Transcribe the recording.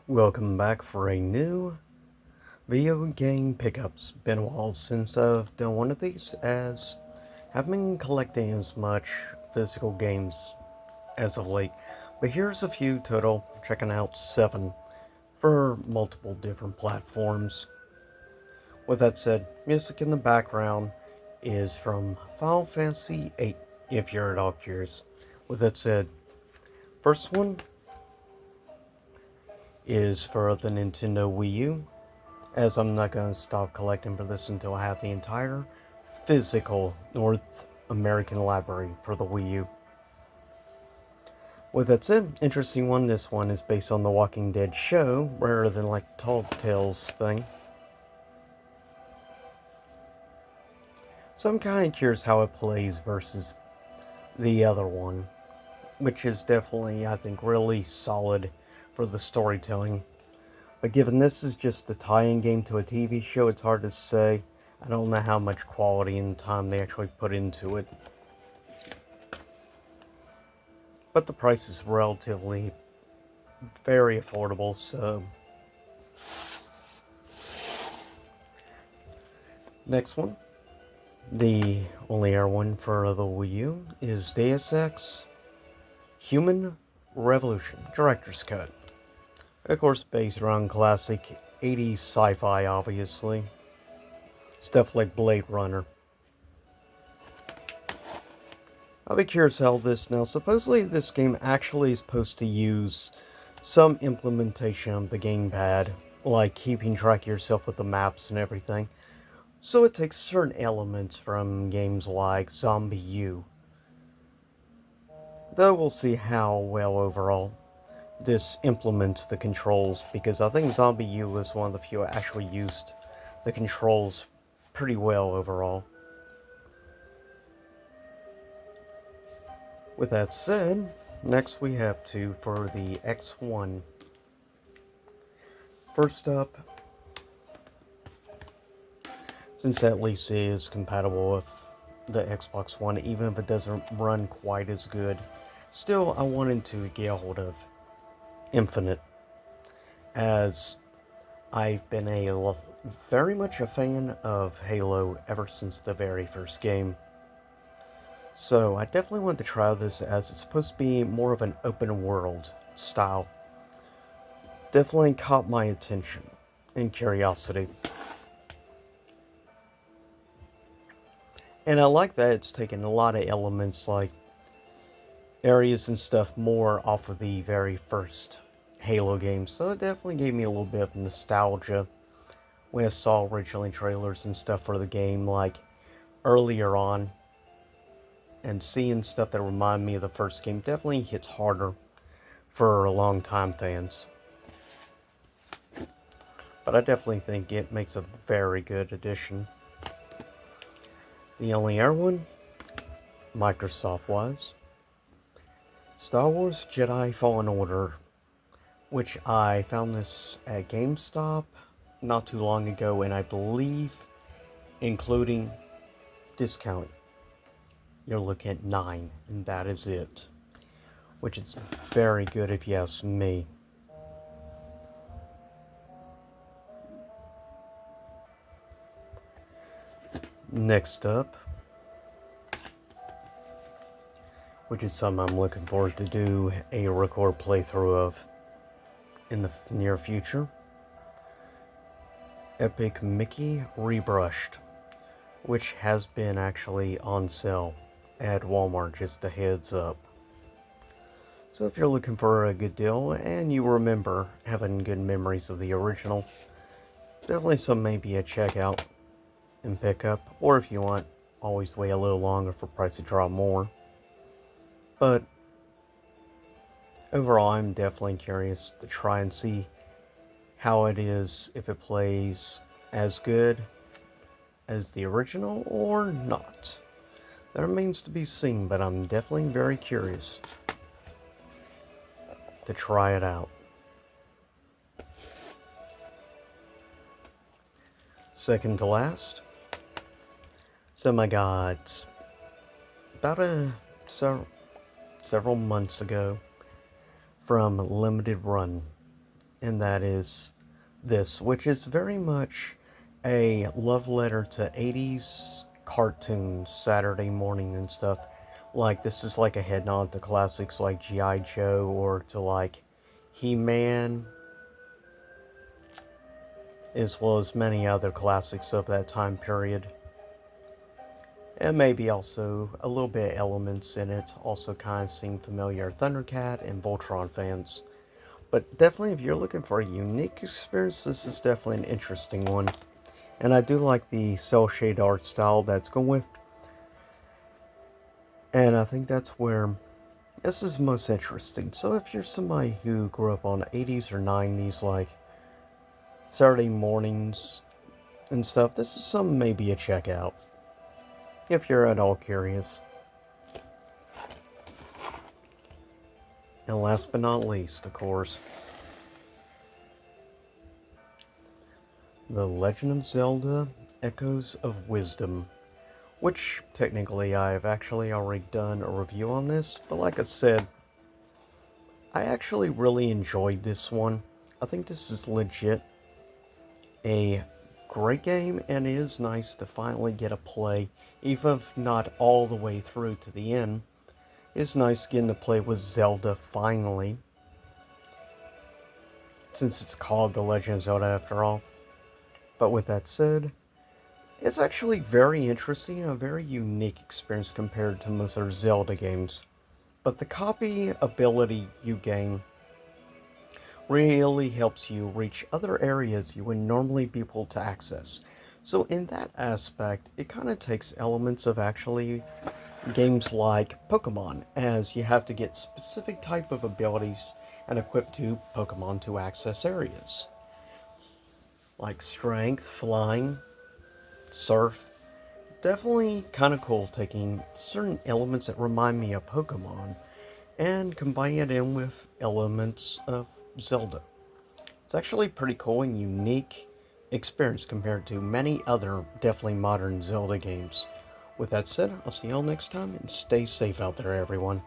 Welcome back for a new video game pickups. Been a while since I've done one of these, as I haven't been collecting as much physical games as of late. But here's a few total, checking out 7 for multiple different platforms. With that said, music in the background is from Final Fantasy VIII, if you're at all curious. With that said, first one is for the Nintendo Wii U, as I'm not going to stop collecting for this until I have the entire physical North American library for the Wii U. With that said, interesting one. This one is based on the Walking Dead show rather than like Tall Tales thing. So I'm kind of curious how it plays versus the other one, which is definitely, I think, really solid for the storytelling. But given this is just a tie-in game to a TV show, it's hard to say. I don't know how much quality and time they actually put into it. But the price is relatively very affordable, so... Next one. The only air one for the Wii U is Deus Ex Human Revolution Director's Cut. Of course, based around classic 80s sci-fi, obviously. Stuff like Blade Runner. I'll be curious how this now. Supposedly, this game actually is supposed to use some implementation of the gamepad, like keeping track of yourself with the maps and everything. So it takes certain elements from games like Zombie U. Though we'll see how well overall this implements the controls, because I think Zombie U was one of the few that actually used the controls pretty well overall. With that said, next we have two for the X1. First up, since at least it is compatible with the Xbox One, even if it doesn't run quite as good, still I wanted to get a hold of Infinite, as I've been very much a fan of Halo ever since the very first game. So I definitely want to try this, as it's supposed to be more of an open world style. Definitely caught my attention and curiosity. And I like that it's taken a lot of elements like areas and stuff more off of the very first Halo game. So it definitely gave me a little bit of nostalgia when I saw originally trailers and stuff for the game like earlier on. And seeing stuff that remind me of the first game definitely hits harder for long-time fans. But I definitely think it makes a very good addition. The only other one, Microsoft-wise, Star Wars Jedi Fallen Order, which I found this at GameStop not too long ago, and I believe, including discount, you're looking at $9, and that is it. Which is very good if you ask me. Next up, which is something I'm looking forward to do a record playthrough of in the near future, Epic Mickey Rebrushed, which has been actually on sale at Walmart, just a heads up. So if you're looking for a good deal and you remember having good memories of the original, definitely some maybe a check out and pick up, or if you want, always wait a little longer for price to drop more. But overall, I'm definitely curious to try and see how it is, if it plays as good as the original or not. That remains to be seen, but I'm definitely very curious to try it out. Second to last, so I got about several months ago from Limited Run and that is this, which is very much a love letter to 80s cartoons, Saturday morning and stuff. Like, this is like a head nod to classics like G.I. Joe or to like He-Man, as well as many other classics of that time period. And maybe also a little bit elements in it also kind of seem familiar. Thundercat and Voltron fans. But definitely, if you're looking for a unique experience, this is definitely an interesting one. And I do like the cel shade art style that's going with. And I think that's where this is most interesting. So if you're somebody who grew up on 80s or 90s, like Saturday mornings and stuff, this is something maybe a check out. If you're at all curious. And last but not least, of course, The Legend of Zelda Echoes of Wisdom, which technically I have actually already done a review on this, but like I said, I actually really enjoyed this one. I think this is legit a great game, and it is nice to finally get a play, even if not all the way through to the end. It's nice getting to play with Zelda finally, since it's called The Legend of Zelda after all. But with that said, it's actually very interesting and a very unique experience compared to most other Zelda games. But the copy ability you gain really helps you reach other areas you would normally be able to access. So in that aspect, it kind of takes elements of actually games like Pokemon, as you have to get specific type of abilities and equip to Pokemon to access areas. Like Strength, Flying, Surf. Definitely kind of cool taking certain elements that remind me of Pokemon and combining it in with elements of Zelda. It's actually pretty cool and unique experience compared to many other definitely modern Zelda games. With that said, I'll see y'all next time and stay safe out there, everyone.